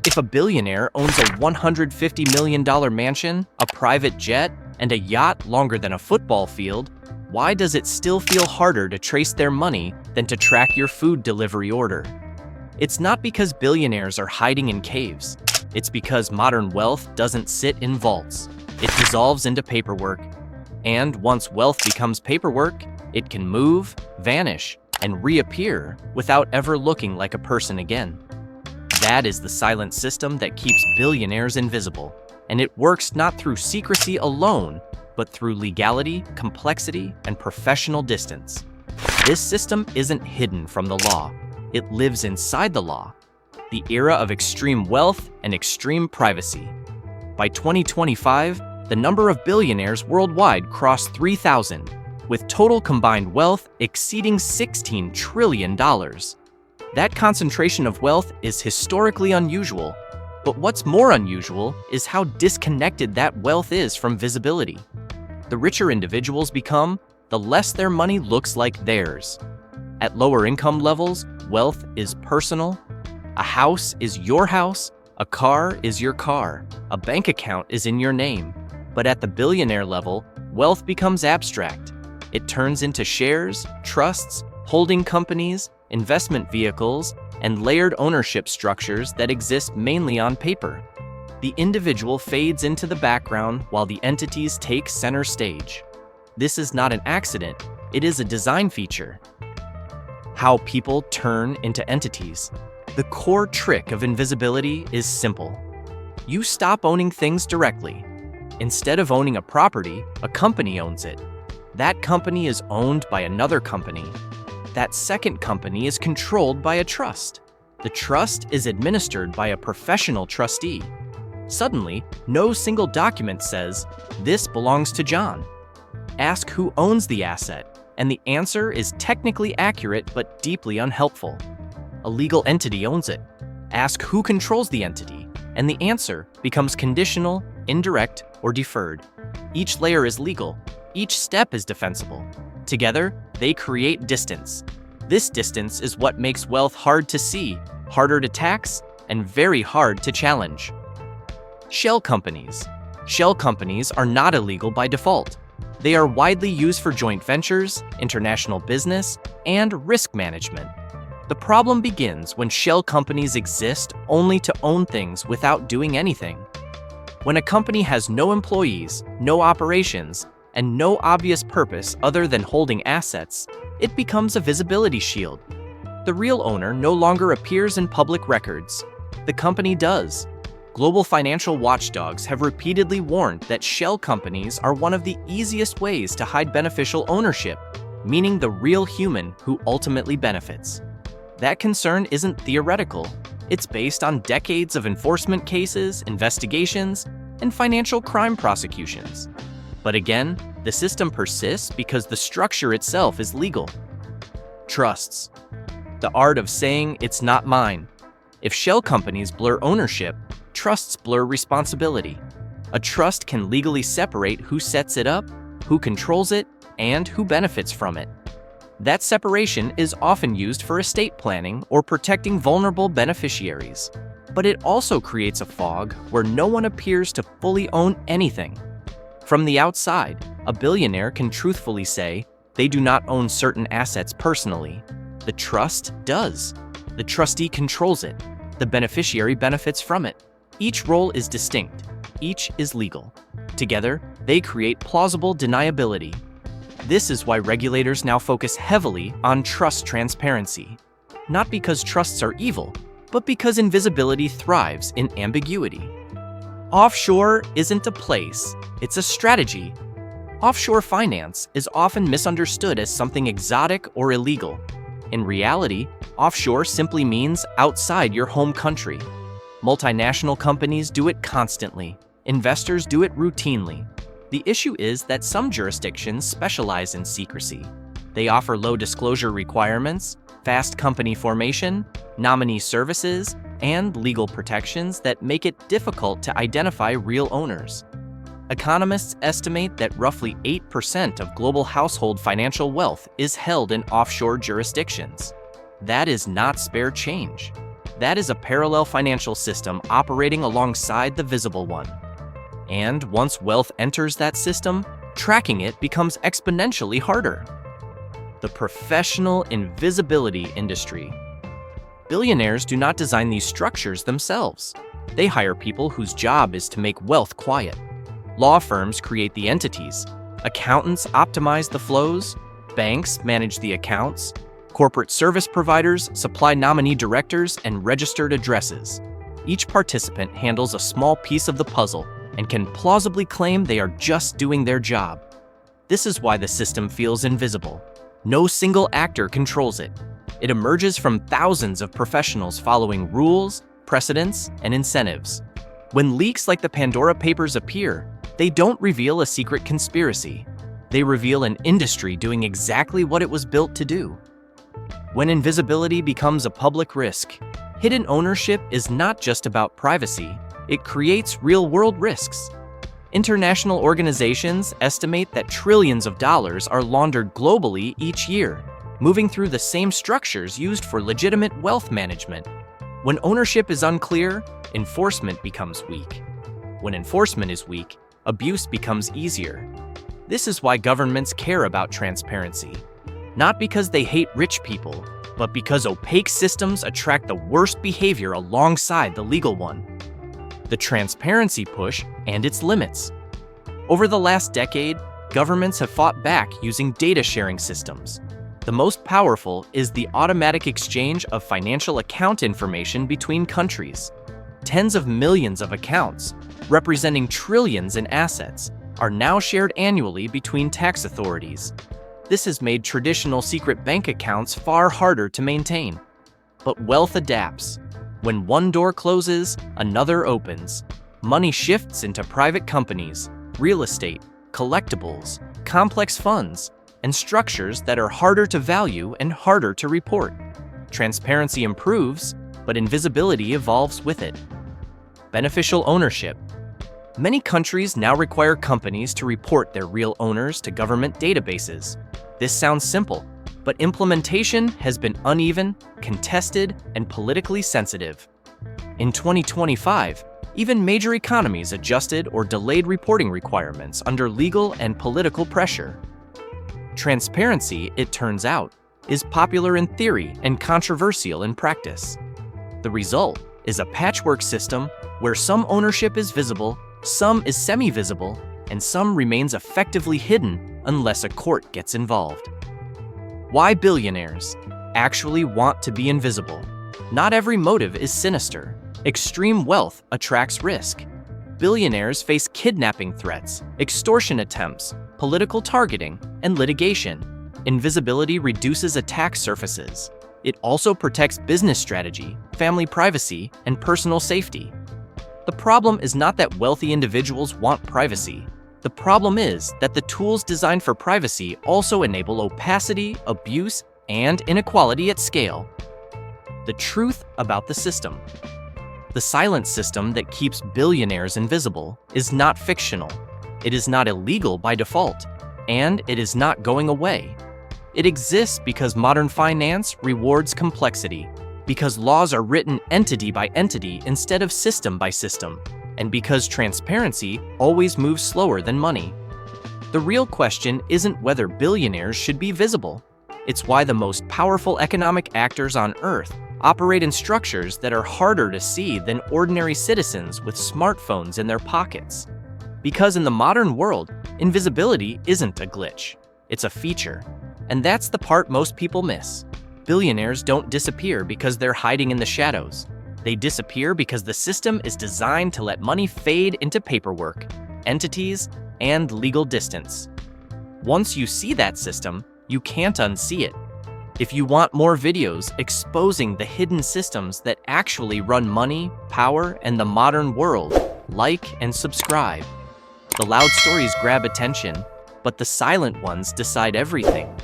If a billionaire owns a $150 million mansion, a private jet, and a yacht longer than a football field, why does it still feel harder to trace their money than to track your food delivery order? It's not because billionaires are hiding in caves. It's because modern wealth doesn't sit in vaults. It dissolves into paperwork. And once wealth becomes paperwork, it can move, vanish, and reappear without ever looking like a person again. That is the silent system that keeps billionaires invisible. And it works not through secrecy alone, but through legality, complexity, and professional distance. This system isn't hidden from the law. It lives inside the law. The era of extreme wealth and extreme privacy. By 2025, the number of billionaires worldwide crossed 3,000, with total combined wealth exceeding $16 trillion. That concentration of wealth is historically unusual, but what's more unusual is how disconnected that wealth is from visibility. The richer individuals become, the less their money looks like theirs. At lower income levels, wealth is personal. A house is your house, a car is your car, a bank account is in your name. But at the billionaire level, wealth becomes abstract. It turns into shares, trusts, holding companies, investment vehicles, and layered ownership structures that exist mainly on paper. The individual fades into the background while the entities take center stage. This is not an accident, it is a design feature. How people turn into entities. The core trick of invisibility is simple. You stop owning things directly. Instead of owning a property, a company owns it. That company is owned by another company. That second company is controlled by a trust. The trust is administered by a professional trustee. Suddenly, no single document says, "This belongs to John." Ask who owns the asset, and the answer is technically accurate but deeply unhelpful. A legal entity owns it. Ask who controls the entity, and the answer becomes conditional, indirect, or deferred. Each layer is legal. Each step is defensible. Together, they create distance. This distance is what makes wealth hard to see, harder to tax, and very hard to challenge. Shell companies. Shell companies are not illegal by default. They are widely used for joint ventures, international business, and risk management. The problem begins when shell companies exist only to own things without doing anything. When a company has no employees, no operations, and no obvious purpose other than holding assets, it becomes a visibility shield. The real owner no longer appears in public records. The company does. Global financial watchdogs have repeatedly warned that shell companies are one of the easiest ways to hide beneficial ownership, meaning the real human who ultimately benefits. That concern isn't theoretical. It's based on decades of enforcement cases, investigations, and financial crime prosecutions. But again, the system persists because the structure itself is legal. Trusts. The art of saying it's not mine. If shell companies blur ownership, trusts blur responsibility. A trust can legally separate who sets it up, who controls it, and who benefits from it. That separation is often used for estate planning or protecting vulnerable beneficiaries. But it also creates a fog where no one appears to fully own anything. From the outside, a billionaire can truthfully say they do not own certain assets personally. The trust does. The trustee controls it. The beneficiary benefits from it. Each role is distinct. Each is legal. Together, they create plausible deniability. This is why regulators now focus heavily on trust transparency. Not because trusts are evil, but because invisibility thrives in ambiguity. Offshore isn't a place, it's a strategy. Offshore finance is often misunderstood as something exotic or illegal. In reality, offshore simply means outside your home country. Multinational companies do it constantly. Investors do it routinely. The issue is that some jurisdictions specialize in secrecy. They offer low disclosure requirements, fast company formation, nominee services, and legal protections that make it difficult to identify real owners. Economists estimate that roughly 8% of global household financial wealth is held in offshore jurisdictions. That is not spare change. That is a parallel financial system operating alongside the visible one. And once wealth enters that system, tracking it becomes exponentially harder. The professional invisibility industry. Billionaires do not design these structures themselves. They hire people whose job is to make wealth quiet. Law firms create the entities. Accountants optimize the flows. Banks manage the accounts. Corporate service providers supply nominee directors and registered addresses. Each participant handles a small piece of the puzzle and can plausibly claim they are just doing their job. This is why the system feels invisible. No single actor controls it. It emerges from thousands of professionals following rules, precedents, and incentives. When leaks like the Pandora Papers appear, they don't reveal a secret conspiracy. They reveal an industry doing exactly what it was built to do. When invisibility becomes a public risk, hidden ownership is not just about privacy, it creates real-world risks. International organizations estimate that trillions of dollars are laundered globally each year, moving through the same structures used for legitimate wealth management. When ownership is unclear, enforcement becomes weak. When enforcement is weak, abuse becomes easier. This is why governments care about transparency. Not because they hate rich people, but because opaque systems attract the worst behavior alongside the legal one. The transparency push and its limits. Over the last decade, governments have fought back using data sharing systems. The most powerful is the automatic exchange of financial account information between countries. Tens of millions of accounts, representing trillions in assets, are now shared annually between tax authorities. This has made traditional secret bank accounts far harder to maintain. But wealth adapts. When one door closes, another opens. Money shifts into private companies, real estate, collectibles, complex funds, and structures that are harder to value and harder to report. Transparency improves, but invisibility evolves with it. Beneficial ownership. Many countries now require companies to report their real owners to government databases. This sounds simple, but implementation has been uneven, contested, and politically sensitive. In 2025, even major economies adjusted or delayed reporting requirements under legal and political pressure. Transparency, it turns out, is popular in theory and controversial in practice. The result is a patchwork system where some ownership is visible, some is semi-visible, and some remains effectively hidden unless a court gets involved. Why billionaires actually want to be invisible? Not every motive is sinister. Extreme wealth attracts risk. Billionaires face kidnapping threats, extortion attempts, political targeting, and litigation. Invisibility reduces attack surfaces. It also protects business strategy, family privacy, and personal safety. The problem is not that wealthy individuals want privacy. The problem is that the tools designed for privacy also enable opacity, abuse, and inequality at scale. The truth about the system. The silent system that keeps billionaires invisible is not fictional. It is not illegal by default, and it is not going away. It exists because modern finance rewards complexity, because laws are written entity by entity instead of system by system, and because transparency always moves slower than money. The real question isn't whether billionaires should be visible. It's why the most powerful economic actors on Earth operate in structures that are harder to see than ordinary citizens with smartphones in their pockets. Because in the modern world, invisibility isn't a glitch. It's a feature. And that's the part most people miss. Billionaires don't disappear because they're hiding in the shadows. They disappear because the system is designed to let money fade into paperwork, entities, and legal distance. Once you see that system, you can't unsee it. If you want more videos exposing the hidden systems that actually run money, power, and the modern world, like and subscribe. The loud stories grab attention, but the silent ones decide everything.